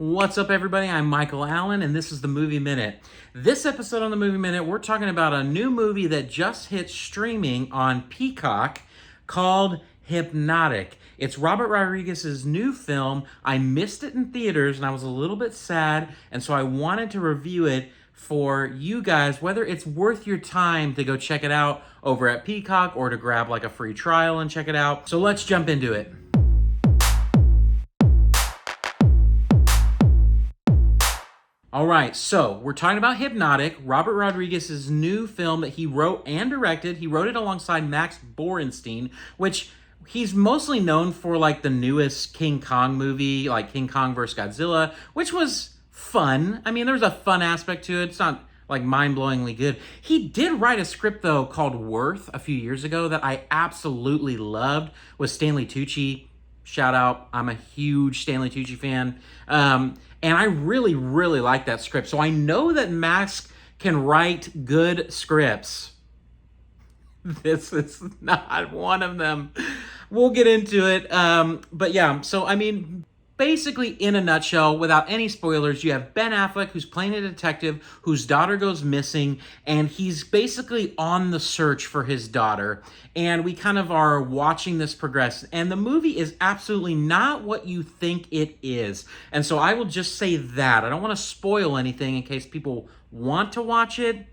What's up, everybody? I'm Michael Allen, and this is the Movie Minute. This episode on the Movie Minute, we're talking about a new movie that just hit streaming on Peacock called Hypnotic. It's Robert Rodriguez's new film. I missed it in theaters, and I was a little bit sad, and so I wanted to review it for you guys, whether it's worth your time to go check it out over at Peacock or to grab like a free trial and check it out. So let's jump into it. All right, so we're talking about Hypnotic, Robert Rodriguez's new film that he wrote and directed. He wrote it alongside Max Borenstein, which he's mostly known for like the newest King Kong movie, like King Kong vs. Godzilla, which was fun. I mean, there's a fun aspect to it. It's not like mind-blowingly good. He did write a script, though, called Worth a few years ago that I absolutely loved with Stanley Tucci. Shout out. I'm a huge Stanley Tucci fan. And I really, really like that script. So I know that Max can write good scripts. This is not one of them. We'll get into it. But yeah, so I mean, basically in a nutshell, without any spoilers, you have Ben Affleck, who's playing a detective whose daughter goes missing, and he's basically on the search for his daughter. And we kind of are watching this progress. And the movie is absolutely not what you think it is. And so I will just say that. I don't want to spoil anything in case people want to watch it.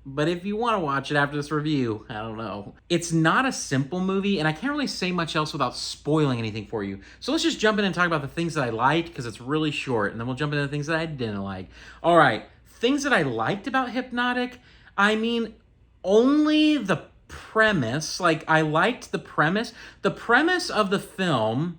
But if you want to watch it after this review, I don't know. It's not a simple movie, and I can't really say much else without spoiling anything for you. So let's just jump in and talk about the things that I liked, because it's really short, and then we'll jump into the things that I didn't like. All right, things that I liked about Hypnotic, I mean, only the premise. Like, I liked the premise. The premise of the film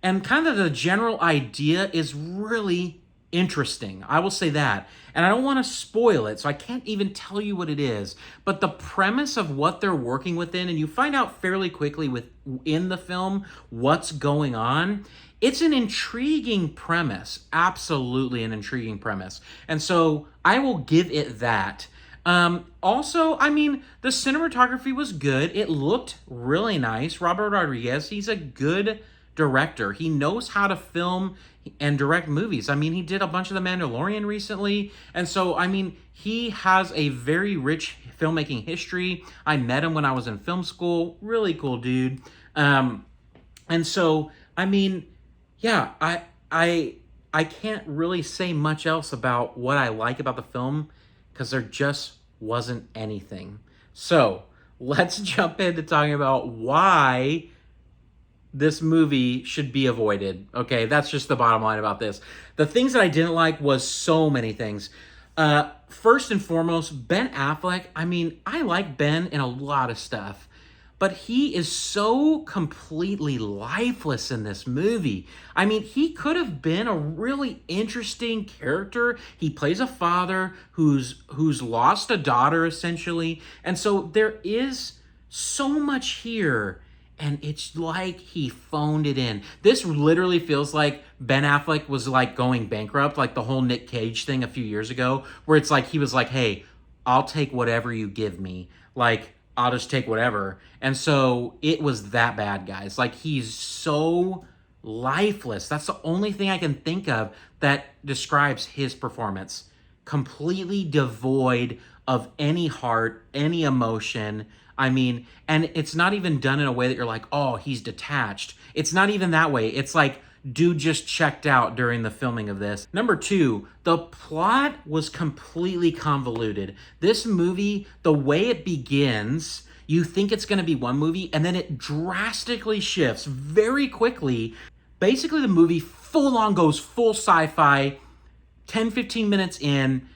and kind of the general idea is really interesting. I will say that. And I don't want to spoil it, so I can't even tell you what it is. But the premise of what they're working within, and you find out fairly quickly within the film what's going on, it's an intriguing premise. Absolutely an intriguing premise. And so I will give it that. Also, I mean, the cinematography was good. It looked really nice. Robert Rodriguez, he's a good director. He knows how to film and direct movies. I mean, he did a bunch of The Mandalorian recently. And so, I mean, he has a very rich filmmaking history. I met him when I was in film school. Really cool dude. And so, I mean, yeah, I can't really say much else about what I like about the film because there just wasn't anything. So, let's jump into talking about why this movie should be avoided. Okay, that's just the bottom line about this. The things that I didn't like was so many things. First and foremost, Ben Affleck. I mean, I like Ben in a lot of stuff, but he is so completely lifeless in this movie. I mean, he could have been a really interesting character. He plays a father who's lost a daughter, essentially. And so there is so much here, and it's like he phoned it in. This literally feels like Ben Affleck was like going bankrupt, like the whole Nick Cage thing a few years ago, where it's like he was like, hey, I'll take whatever you give me. Like, I'll just take whatever. And so it was that bad, guys. Like, he's so lifeless. That's the only thing I can think of that describes his performance. Completely devoid of any heart, any emotion. I mean, and it's not even done in a way that you're like, oh, he's detached. It's not even that way. It's like, dude just checked out during the filming of this. Number two, the plot was completely convoluted. This movie, the way it begins, you think it's going to be one movie, and then it drastically shifts very quickly. Basically, the movie full on goes full sci-fi, 10, 15 minutes in,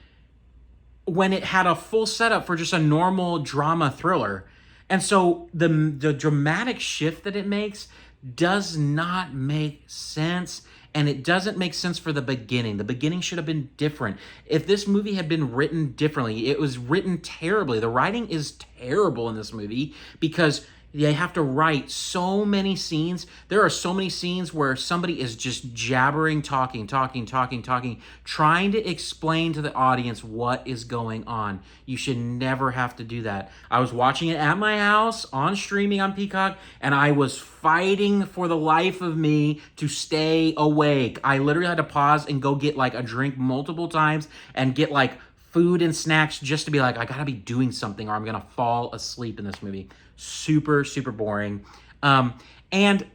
when it had a full setup for just a normal drama thriller. And so the dramatic shift that it makes does not make sense, and it doesn't make sense for the beginning. The beginning should have been different. If this movie had been written differently, it was written terribly. The writing is terrible in this movie because they have to write so many scenes. There are so many scenes where somebody is just jabbering, talking, trying to explain to the audience what is going on. You should never have to do that. I was watching it at my house on streaming on Peacock, and I was fighting for the life of me to stay awake. I literally had to pause and go get like a drink multiple times and get like food and snacks just to be like, I gotta be doing something or I'm gonna fall asleep in this movie. Super, super boring. And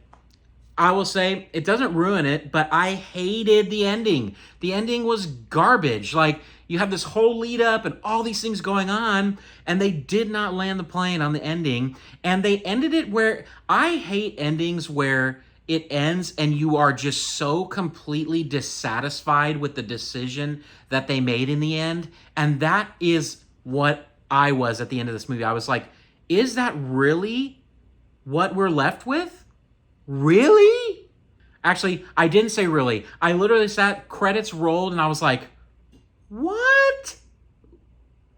I will say, it doesn't ruin it, but I hated the ending. The ending was garbage. Like, you have this whole lead up and all these things going on, and they did not land the plane on the ending. And they ended it where, I hate endings where it ends and you are just so completely dissatisfied with the decision that they made in the end. And that is what I was at the end of this movie. I was like, is that really what we're left with? Really? Actually, I didn't say really. I literally sat, credits rolled, and I was like, what?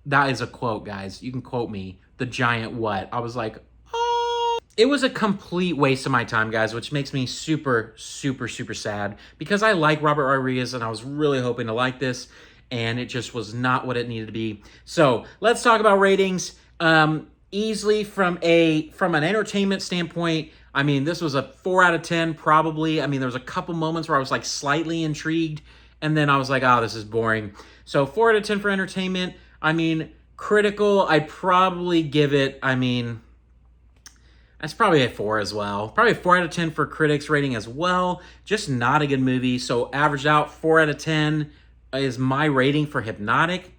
That is a quote, guys. You can quote me. The giant what? I was like, oh. It was a complete waste of my time, guys, which makes me super, super, super sad because I like Robert Rodriguez and I was really hoping to like this, and it just was not what it needed to be. So let's talk about ratings. Easily from an entertainment standpoint, I mean, this was a 4 out of 10 probably. I mean, there was a couple moments where I was like slightly intrigued, and then I was like, oh, this is boring. So 4 out of 10 for entertainment. I mean, critical, I'd probably give it, I mean, that's probably a 4 as well. Probably a 4 out of 10 for critics rating as well. Just not a good movie. So averaged out, 4 out of 10 is my rating for Hypnotic.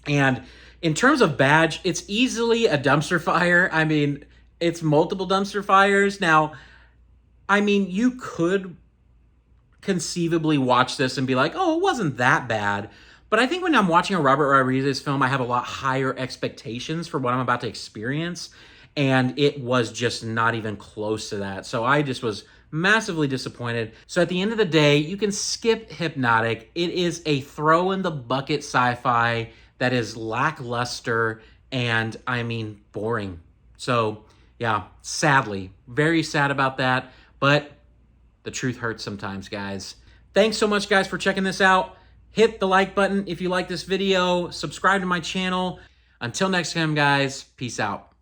And in terms of badge, it's easily a dumpster fire. I mean, it's multiple dumpster fires. Now, I mean, you could conceivably watch this and be like, oh, it wasn't that bad. But I think when I'm watching a Robert Rodriguez film, I have a lot higher expectations for what I'm about to experience. And it was just not even close to that. So I just was massively disappointed. So at the end of the day, you can skip Hypnotic. It is a throw in the bucket sci-fi that is lackluster and, I mean, boring. So yeah, sadly, very sad about that, but the truth hurts sometimes, guys. Thanks so much, guys, for checking this out. Hit the like button if you like this video. Subscribe to my channel. Until next time, guys, peace out.